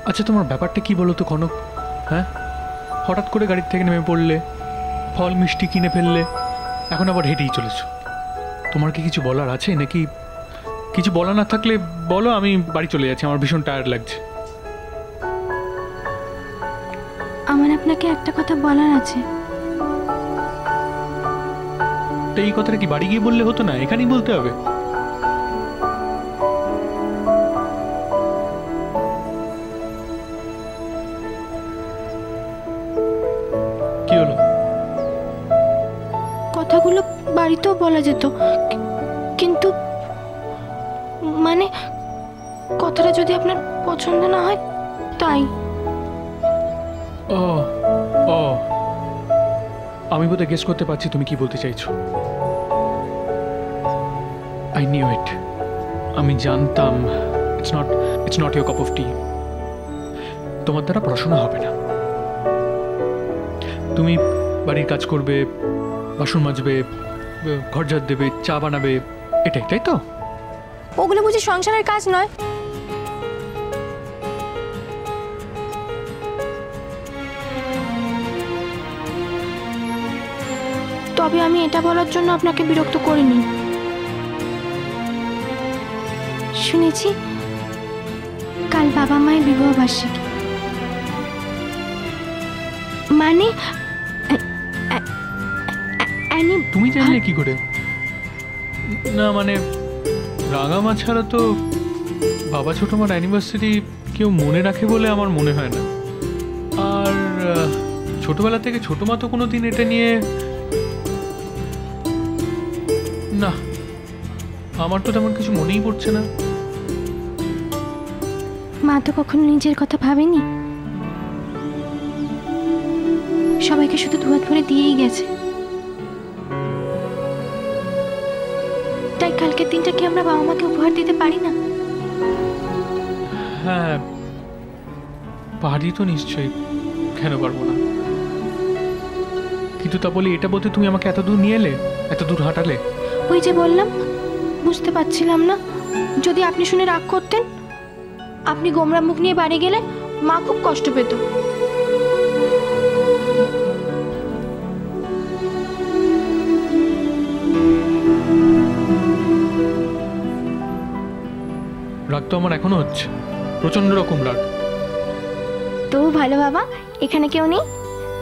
আচ্ছা তোমার ব্যাপারটা কি বলো তো কনক? হ্যাঁ, হঠাৎ করে গাড়ির থেকে নেমে পড়লে, ফল মিষ্টি কিনে ফেললে, এখন আবার হেঁটেই চলেছো। তোমার কি কিছু বলার আছে নাকি? কিছু বলা না থাকলে বলো, আমি বাড়ি চলে যাচ্ছি, আমার ভীষণ টায়ার্ড লাগছে। আমার আপনাকে একটা কথা বলার আছে। এই কথাটা কি বাড়ি গিয়ে বললে হতো না? এখানেই বলতে হবে? কি হলো? কথাগুলো বাড়িতেও বলা যেত, কিন্তু মানে কথাটা যদি আপনার পছন্দ না হয় তাই। ও ও, আমি বোধহয় গেস করতে পারছি তুমি কি বলতে চাইছো। I knew it. আমি জানতাম it's not your cup of tea. তোমার দ্বারা পড়াশোনা হবে না। তুমি বাড়ির কাজ করবে, বাসন মাজবে, ঘর ঝাড় দেবে, চা বানাবে, এটাই, তাই তো? ওগুলো বুঝি সংসারের কাজ নয়? তবে আমি এটা বলার জন্য আপনাকে বিরক্ত করিনি। শুনেছি কাল বাবা মায়ের বিবাহ বার্ষিকী। মানে তুমি জানলে কি করে? না মানে রাঙামা ছাড়া তো বাবা ছোট মার অ্যানিভার্সারি কেউ মনে রাখে বলে আমার মনে হয় না। আর ছোটবেলা থেকে ছোট মা তো কোনো দিন এটা নিয়ে, না আমার তো তেমন কিছু মনেই পড়ছে না। মা তো কখনো নিজের কথা ভাবেনি, সবাইকে শুধু দুহাত ভরে দিয়েই গেছে। তাই কালকের দিনটা কি আমরা বাবা মাকে উপহার দিতে পারি না? হ্যাঁ পারি তো নিশ্চয়ই, কেন পারবো না। কিন্তু তা বলি এটা বলতে তুমি আমাকে এত দূর নিয়ে এলে, এত দূর হাঁটালে। ওই যে বললাম, বুঝতে পারছিলাম না। যদি আপনি শুনে রাগ করতেন, আপনি গোমরা মুখ নিয়ে বাড়ি গেলে মা খুব কষ্ট পেত। রাগ তো আমার এখনো হচ্ছে, প্রচন্ড রকম রাগ। তবু ভালো বাবা, এখানে কেউ নেই।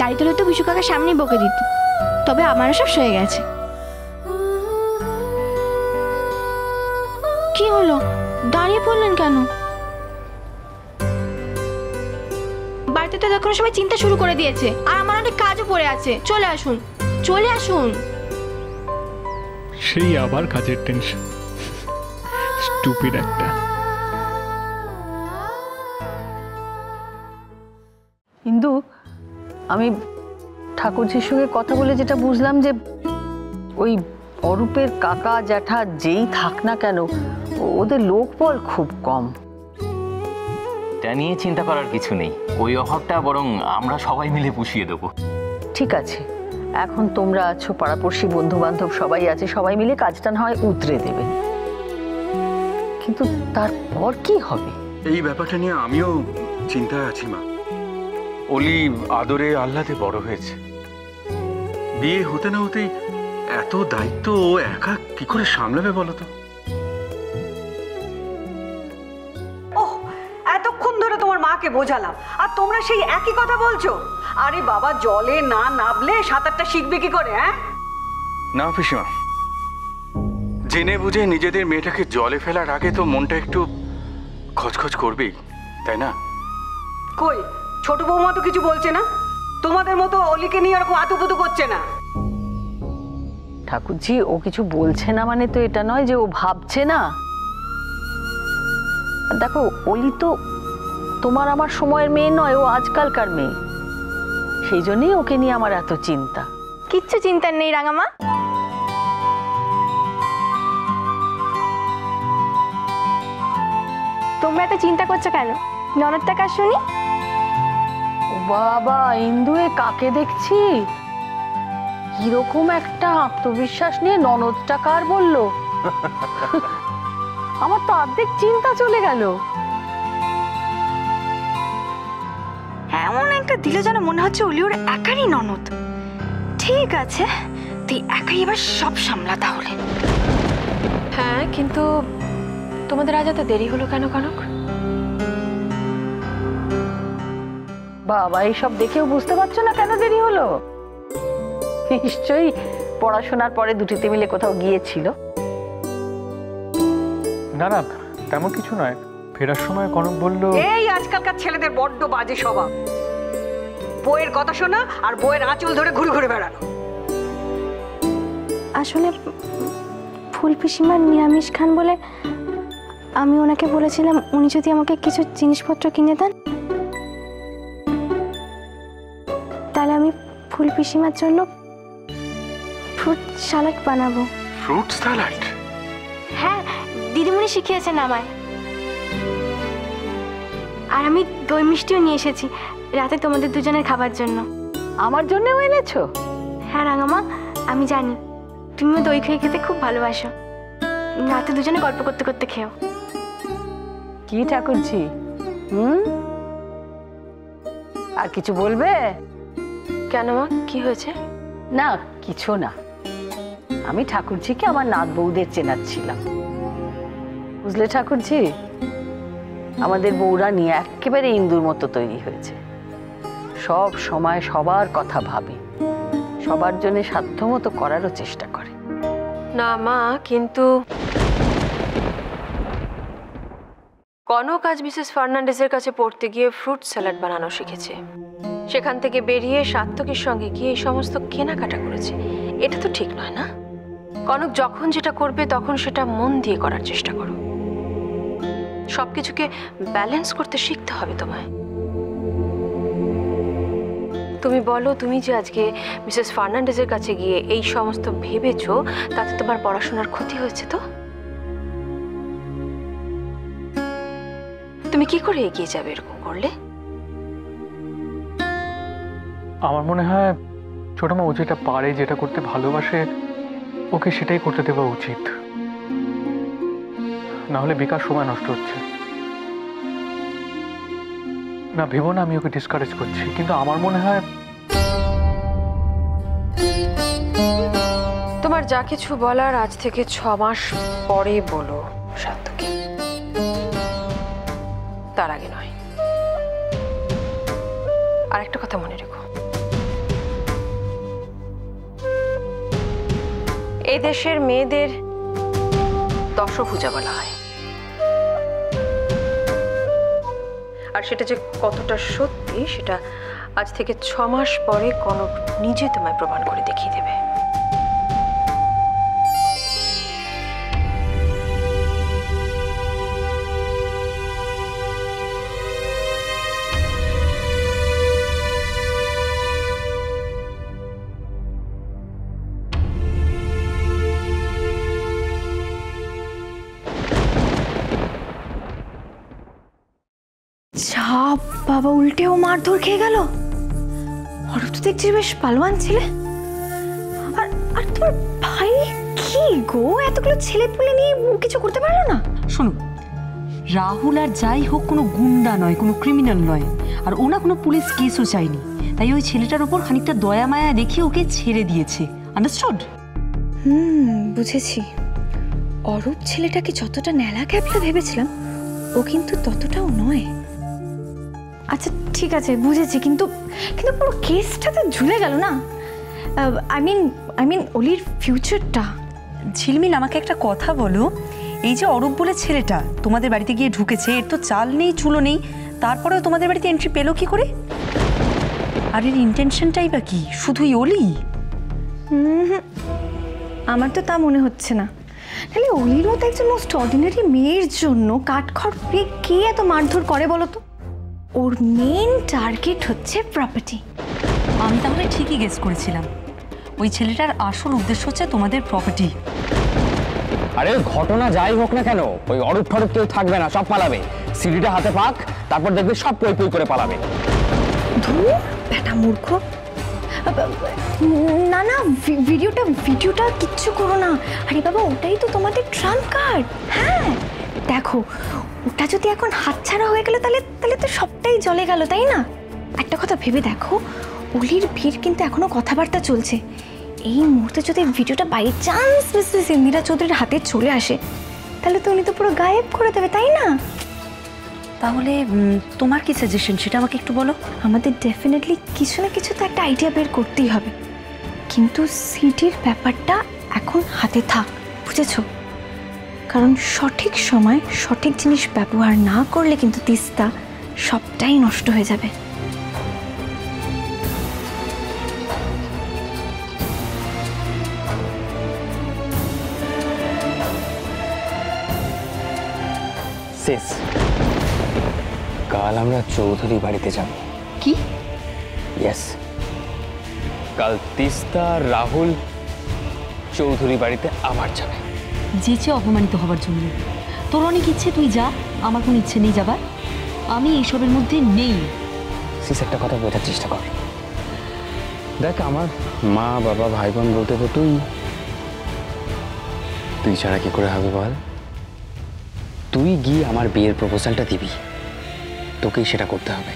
গাড়ি তোলে তো বিশু কাকার সামনেই বকে দিত। তবে আমারও সব সয়ে গেছে। কি হলো, দাঁড়িয়ে পড়লেন কেন? বাড়িতে তো কোনো সময় চিন্তা শুরু করে দিয়েছে, আর আমার অনেক কাজও পড়ে আছে। চলে আসুন, চলে আসুন। সেই আবার কাজের টেনশন, স্টুপিড একটা। কিন্তু আমি ঠাকুরজির সঙ্গে কথা বলে যেটা বুঝলাম যে ওই অরূপের কাকা জ্যাঠা যেই থাক না কেন, ওদের লোকবল খুব কম। এটা নিয়ে চিন্তা করার কিছু নেই, ওই অভাবটা বরং আমরা সবাই মিলে পুষিয়ে দেবো। ঠিক আছে, এখন তোমরা আছো, পাড়াপড়শি বন্ধু বান্ধব সবাই আছে, সবাই মিলে কাজটা না হয় উতরে দেবে। কিন্তু তারপর কি হবে? এই ব্যাপারটা নিয়ে আমিও চিন্তায় আছি মা। অলি আদরে আহ্লাদে বড় হয়েছে, বিয়ে হতে না হতেই এত দায়িত্ব ও একা কি করে সামলাবে বলো তো? ওহ, এতক্ষণ ধরে তোমার মাকে বোঝালাম আর তোমরা সেই একই কথা বলছো। আরে বাবা, জলে না নামলে সাঁতারটা শিখবে কি করে? হ্যাঁ না পিসিমা, জেনে বুঝে নিজেদের মেয়েটাকে জলে ফেলার আগে তো মনটা একটু খচখচ করবেই, তাই না? কই, ছোট বৌমা তো কিছু বলছে না, তোমাদের মতো অলিকে নিয়ে এরকম আতুপুতু করছে না। ঠাকুরজি ও কিছু বলছে না মানে তো এটা নয় যে ও ভাবছে না। দেখো, অলি তো তোমার আমার সময়ের মেয়ে নয়, ও আজকালকার মেয়ে। সেই জন্যই ওকে নিয়ে আমার এত চিন্তা। কিচ্ছু চিন্তার নেই রাঙামা। তোমরা এত চিন্তা করছো কেন? ননদটা কার শুনি। বাবা ইন্দু, এ কাকে দেখছি? কিরকম একটা আত্মবিশ্বাস নিয়ে ননদটা কার বললো। আমার তো অর্ধেক চিন্তা চলে গেল। এমন একটা দিলে যেন মনে হচ্ছে অলি ওর একারই ননদ। ঠিক আছে, তুই একাই এবার সব সামলা তাহলে। হ্যাঁ, কিন্তু তোমাদের আজ এত দেরি হলো কেন কনক? বাবা, এইসব দেখেও বুঝতে পারছো না কেন দেরি হলো? নিশ্চয়ই পড়াশোনার পরে দুটিতে মিলে কোথাও গিয়েছিল। না না, তেমন কিছু নয়। ফেরার সময় কনক বলল, এই আজকালকার ছেলেদের বড্ড বাজে স্বভাব, বইয়ের কথা শোনা আর বইয়ের আঁচল ধরে ঘুরে ঘুরে বেড়ানো। আসলে ফুল পিসিমার নিরামিষ খান বলে আমি ওনাকে বলেছিলাম উনি যদি আমাকে কিছু জিনিসপত্র কিনে দেন, তাহলে আমি ফুল পিসিমার জন্য ফ্রুট স্যালাড বানাবো। Fruit salad? হ্যাঁ, দিদিমণি শিখিয়েছেন আমায়। আর আমি দই মিষ্টিও নিয়ে এসেছি রাতে তোমাদের দুজনের খাবার জন্য। আমার জন্যও এনেছো? হ্যাঁ রাঙামা, আমি জানি তুমিও দই খেয়ে খেতে খুব ভালোবাসো। রাতে দুজনে গল্প করতে করতে খেও। কি ঠাকুরজি, আর কিছু বলবে? কেন মা, কি হয়েছে? না, কিছু না। আমি ঠাকুরজিকে আমার নাত বউদের চেনাচ্ছিলাম। বুঝলে ঠাকুরজি, আমাদের বউরা নিয়ে একেবারে ইন্দুর মতো তৈরি হয়েছে। সব সময় সবার কথা ভাবে, সবার জন্য সাধ্যমতো করারও চেষ্টা করে। না মা, কিন্তু কনক আজ মিসেস ফার্নান্ডেজের কাছে পড়তে গিয়ে ফ্রুট স্যালাড বানানো শিখেছে। সেখান থেকে বেরিয়ে সাত্তকীর সঙ্গে গিয়ে এই সমস্ত কেনাকাটা করেছে। এটা তো ঠিক নয় না? কনক যখন যেটা করবে তখন সেটা মন দিয়ে করার চেষ্টা করো। সবকিছুকে ব্যালেন্স করতে শিখতে হবে তোমায়। তুমি বলো, তুমি যে আজকে মিসেস ফার্নান্ডেজের কাছে গিয়ে এই সমস্ত ভেবেছো, তাতে তোমার পড়াশোনার ক্ষতি হয়েছে তো? তুমি কি করে এগিয়ে যাবে এরকম করলে? আমার মনে হয় ছোট মা ও যেটা পারে, যেটা করতে ভালোবাসে, ওকে সেটাই করতে দেওয়া উচিত। না হলে বেকার সময় নষ্ট হচ্ছে। না, ভেবো না আমি ওকে ডিসকারেজ করছি, কিন্তু আমার মনে হয় তোমার যা কিছু বলার আজ থেকে 6 মাস পরে বলো সাত্তকী, তার আগে নয়। আর একটা কথা মনে রেখো, এই দেশের মেয়েদের দশভুজা বলা হয়। আর সেটা যে কতটা সত্যি সেটা আজ থেকে 6 মাস পরে কনক নিজে তোমায় প্রমাণ করে দেখিয়ে দেবে। ছাপ বাবা, উল্টেও মারধর খেয়ে গেল। অরূপ তো দেখছি বেশ পালোয়ান ছেলে। আর আর তোমার ভাই কি গো, এতগুলো ছেলে পুলে নিয়ে কিছু করতে পারলো না? শোনো, রাহুল আর যাই হোক কোনো গুন্ডা নয়, কোনো ক্রিমিনাল নয়, আর ওনা কোনো পুলিশ কেসও চায়নি। তাই ওই ছেলেটার ওপর খানিকটা দয়া মায়া দেখে ওকে ছেড়ে দিয়েছে। আন্ডারস্টুড? বুঝেছি। অরূপ ছেলেটাকে যতটা ন্যালা ক্যাপলা ভেবেছিলাম, ও কিন্তু ততটাও নয়। আচ্ছা ঠিক আছে, বুঝেছি, কিন্তু কিন্তু পুরো কেসটা তো ঝুলে গেল না। আই মিন অলির ফিউচারটা। ঝিলমিল, আমাকে একটা কথা বলো, এই যে অরূপ বলে ছেলেটা তোমাদের বাড়িতে গিয়ে ঢুকেছে, এর তো চাল নেই চুলো নেই, তারপরেও তোমাদের বাড়িতে এন্ট্রি পেলো কি করে? আর এর ইন্টেনশনটাই বা কি? শুধুই অলি? আমার তো তা মনে হচ্ছে না। তাহলে অলির মতো একজন মোস্ট অর্ডিনারি মেয়ের জন্য কাঠখড় পেয়ে কে এত মারধর করে বলো তো? ওর মেন টার্গেট হচ্ছে প্রপার্টি। আমি তাহলে ঠিকই গেস করেছিলাম, ওই ছেলেটার আসল উদ্দেশ্য হচ্ছে তোমাদের প্রপার্টি। আরে ঘটনা যাই হোক না কেন, ওই অরূপ ঠরূপ কেউ থাকবে না, সব পালাবে। সিডিটা হাতে পাক, তারপর দেখবে সব পই পই করে পালাবে। ধুর, ব্যাটা মূর্খ। না না, ভিডিওটা কিচ্ছু করো না। আরে বাবা, ওটাই তো তোমাদের ট্রাম্প কার্ড। হ্যাঁ দেখো, ওটা যদি এখন হাতছাড়া হয়ে গেল তাহলে তো সবটাই জলে গেল, তাই না? একটা কথা ভেবে দেখো, অলির ভিড় কিন্তু এখনো কথাবার্তা চলছে। এই মুহূর্তে যদি ভিডিওটা বাই চান্স মিসেস ইন্দিরা চৌধুরীর হাতে চলে আসে, তাহলে তো উনি তো পুরো গায়েব করে দেবে, তাই না? তাহলে তোমার কি সাজেশন সেটা আমাকে একটু বলো। আমাদের ডেফিনেটলি কিছু না কিছু তো একটা আইডিয়া বের করতেই হবে, কিন্তু সিডির ব্যাপারটা এখন হাতে থাক, বুঝেছো? কারণ সঠিক সময় সঠিক জিনিস ব্যবহার না করলে কিন্তু তিস্তা সবটাই নষ্ট হয়ে যাবে। শেষ। কাল আমরা চৌধুরী বাড়িতে যাব। কি? ইয়েস, কাল তিস্তা রাহুল চৌধুরী বাড়িতে আবার যাবে। যেচে অপমানিত হবার জন্য। তোর অনেক ইচ্ছে, তুই যা, আমার কোনো ইচ্ছে নেই যাবার। আমি এইসবের মধ্যে নেই। শেষ, একটা কথা বোঝার চেষ্টা কর। দেখ, আমার মা বাবা ভাই বোন বলতে তো তুই ছাড়া কি করে হবে বল? তুই গিয়ে আমার বিয়ের প্রপোজালটা দিবি, তোকেই সেটা করতে হবে।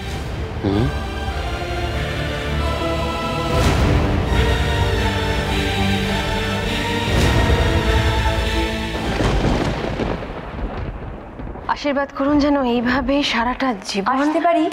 আশীর্বাদ করুন যেন এইভাবে সারাটা জীবন আসতে পারি?